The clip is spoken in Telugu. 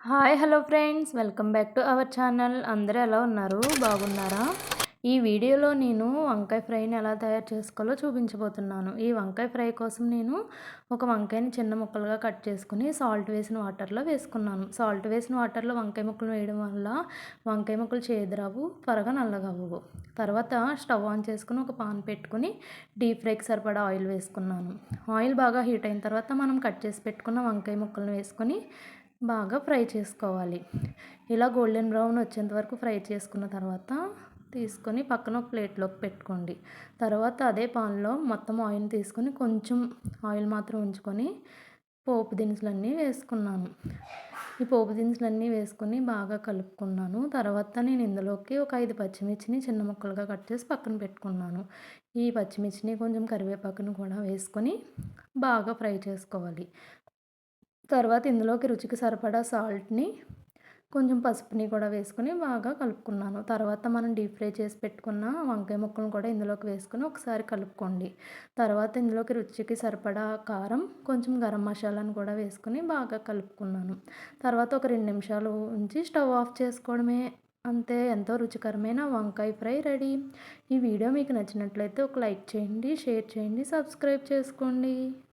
Hi hello friends welcome back to our channel. అందరూ ఎలా ఉన్నారు? బాగున్నారా? ఈ వీడియోలో నేను వంకాయ ఫ్రైని ఎలా తయారు చేసుకోవాలో చూపించబోతున్నాను. ఈ వంకాయ ఫ్రై కోసం నేను ఒక వంకాయని చిన్న ముక్కలుగా కట్ చేసుకుని సాల్ట్ వేసిన వాటర్లో వేసుకున్నాను. సాల్ట్ వేసిన వాటర్లో వంకాయ ముక్కలు వేయడం వల్ల వంకాయ ముక్కలు చేదురావు, త్వరగా నల్లగవ్వవు. తర్వాత స్టవ్ ఆన్ చేసుకుని ఒక పాన్ పెట్టుకుని డీప్ ఫ్రైకి సరిపడా ఆయిల్ వేసుకున్నాను. ఆయిల్ బాగా హీట్ అయిన తర్వాత మనం కట్ చేసి పెట్టుకున్న వంకాయ ముక్కలను వేసుకొని బాగా ఫ్రై చేసుకోవాలి. ఇలా గోల్డెన్ బ్రౌన్ వచ్చేంత వరకు ఫ్రై చేసుకున్న తర్వాత తీసుకొని పక్కన ఒక ప్లేట్లోకి పెట్టుకోండి. తర్వాత అదే పాన్లో మొత్తం ఆయిల్ తీసుకొని కొంచెం ఆయిల్ మాత్రం ఉంచుకొని పోపు దినుసులన్నీ వేసుకున్నాను. ఈ పోపు దినుసులన్నీ వేసుకొని బాగా కలుపుకున్నాను. తర్వాత నేను ఇందులోకి ఒక 5 పచ్చిమిర్చిని చిన్న ముక్కలుగా కట్ చేసి పక్కన పెట్టుకున్నాను. ఈ పచ్చిమిర్చిని కొంచెం కరివేపాకును కూడా వేసుకొని బాగా ఫ్రై చేసుకోవాలి. తర్వాత ఇందులోకి రుచికి సరిపడా సాల్ట్‌ని, కొంచెం పసుపుని కూడా వేసుకొని బాగా కలుపుకున్నాను. తర్వాత మనం డీప్ ఫ్రై చేసి పెట్టుకున్న వంకాయ ముక్కలను కూడా ఇందులోకి వేసుకొని ఒకసారి కలుపుకోండి. తర్వాత ఇందులోకి రుచికి సరిపడా కారం, కొంచెం గరం మసాలాను కూడా వేసుకొని బాగా కలుపుకున్నాను. తర్వాత ఒక 2 నిమిషాలు ఉంచి స్టవ్ ఆఫ్ చేసుకోవడమే. అంతే, ఎంతో రుచికరమైన వంకాయ ఫ్రై రెడీ. ఈ వీడియో మీకు నచ్చినట్లయితే ఒక లైక్ చేయండి, షేర్ చేయండి, సబ్స్క్రైబ్ చేసుకోండి.